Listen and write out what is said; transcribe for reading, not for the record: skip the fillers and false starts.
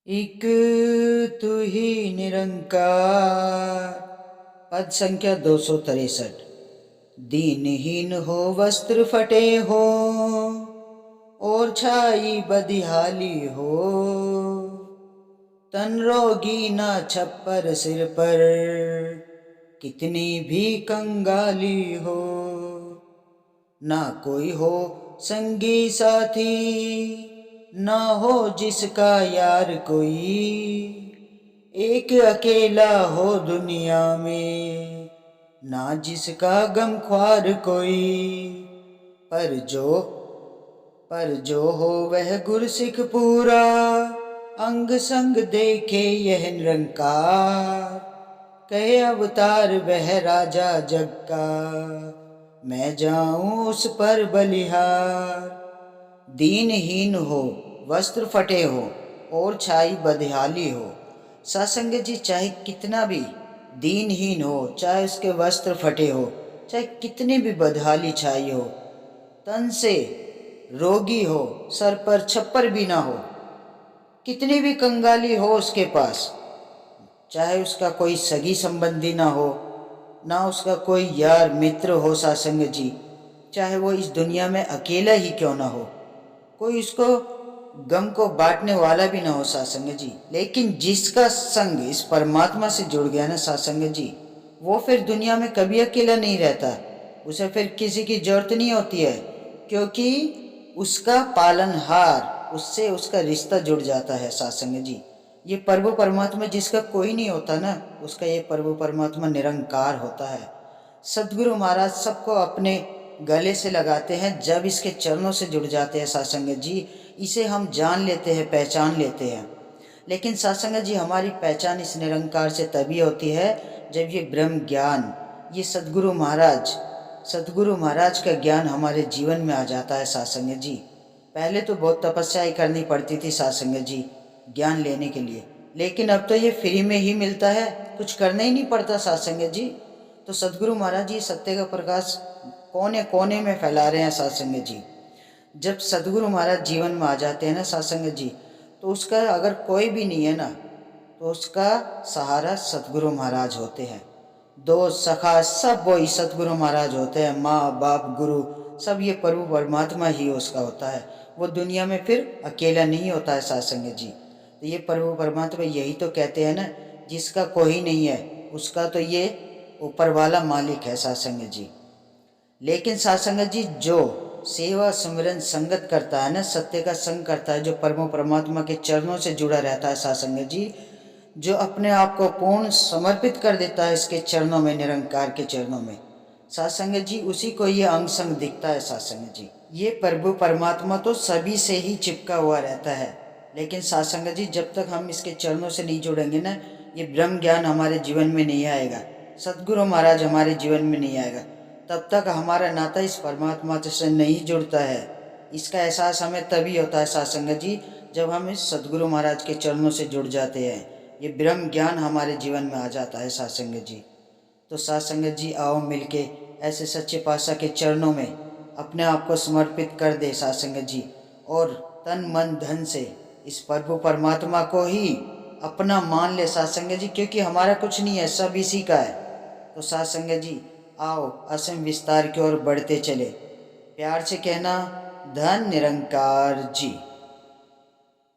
एक तू ही निरंकार। पद संख्या 263। दीनहीन हो वस्त्र फटे हो और छाई बदिहाली हो, तन रोगी ना छप्पर सिर पर कितनी भी कंगाली हो। ना कोई हो संगी साथी, ना हो जिसका यार कोई, एक अकेला हो दुनिया में, ना जिसका गम ख्वार कोई। पर जो पर जो हो वह गुरसिख पूरा, अंग संग देखे यह निरंकार। कहे अवतार वह राजा जग का, मैं जाऊं उस पर बलिहार। दीनहीन हो वस्त्र फटे हो और छाई बदहाली हो। सत्संग जी, चाहे कितना भी दीनहीन हो, चाहे उसके वस्त्र फटे हो, चाहे कितनी भी बदहाली छाई हो, तन से रोगी हो, सर पर छप्पर भी ना हो, कितनी भी कंगाली हो उसके पास, चाहे उसका कोई सगी संबंधी ना हो, ना उसका कोई यार मित्र हो सत्संग जी, चाहे वो इस दुनिया में अकेला ही क्यों ना हो, कोई उसको गम को बांटने वाला भी ना हो सत्संग जी, लेकिन जिसका संग इस परमात्मा से जुड़ गया ना सत्संग जी, वो फिर दुनिया में कभी अकेला नहीं रहता। उसे फिर किसी की जरूरत नहीं होती है, क्योंकि उसका पालनहार, उससे उसका रिश्ता जुड़ जाता है सत्संग जी। ये प्रभु परमात्मा जिसका कोई नहीं होता ना, उसका ये प्रभु परमात्मा निरंकार होता है। सदगुरु महाराज सबको अपने गले से लगाते हैं जब इसके चरणों से जुड़ जाते हैं सत्संग जी। इसे हम जान लेते हैं, पहचान लेते हैं। लेकिन सत्संग जी, हमारी पहचान इस निरंकार से तभी होती है जब ये ब्रह्म ज्ञान, ये सदगुरु महाराज का ज्ञान हमारे जीवन में आ जाता है सत्संग जी। पहले तो बहुत तपस्या ही करनी पड़ती थी सत्संग जी ज्ञान लेने के लिए, लेकिन अब तो ये फ्री में ही मिलता है, कुछ करना ही नहीं पड़ता सत्संग जी। तो सदगुरु महाराज जी सत्य का प्रकाश कोने कोने में फैला रहे हैं सत्संग जी। जब सदगुरु महाराज जीवन में आ जाते हैं ना सत्संग जी, तो उसका अगर कोई भी नहीं है ना, तो उसका सहारा सदगुरु महाराज होते हैं। दोस्त सखा सब वही सदगुरु महाराज होते हैं। माँ बाप गुरु सब ये प्रभु परमात्मा ही उसका होता है। वो दुनिया में फिर अकेला नहीं होता है सत्संग जी। तो ये प्रभु परमात्मा यही तो कहते हैं ना, जिसका कोई नहीं है उसका तो ये ऊपर वाला मालिक है सत्संग जी। लेकिन सत्संग जी, जो सेवा सुमिरन संगत करता है ना, सत्य का संग करता है, जो परम परमात्मा के चरणों से जुड़ा रहता है सत्संग जी, जो अपने आप को पूर्ण समर्पित कर देता है इसके चरणों में, निरंकार के चरणों में सत्संग जी, उसी को ये अंग संग दिखता है सत्संग जी। ये प्रभु परमात्मा तो सभी से ही चिपका हुआ रहता है, लेकिन सत्संग जी, जब तक हम इसके चरणों से नहीं जुड़ेंगे ना, ये ब्रह्म ज्ञान हमारे जीवन में नहीं आएगा, सदगुरु महाराज हमारे जीवन में नहीं आएगा, तब तक हमारा नाता इस परमात्मा से नहीं जुड़ता है। इसका एहसास हमें तभी होता है सत्संग जी, जब हम इस सदगुरु महाराज के चरणों से जुड़ जाते हैं, ये ब्रह्म ज्ञान हमारे जीवन में आ जाता है सत्संग जी। तो सत्संग जी, आओ मिलके ऐसे सच्चे पातशाह के चरणों में अपने आप को समर्पित कर दे सत्संग जी, और तन मन धन से इस प्रभु परमात्मा को ही अपना मान ले सत्संग जी, क्योंकि हमारा कुछ नहीं है, सब इसी का है। तो सत्संग जी, आओ असीम विस्तार की ओर बढ़ते चले। प्यार से कहना, धन निरंकार जी।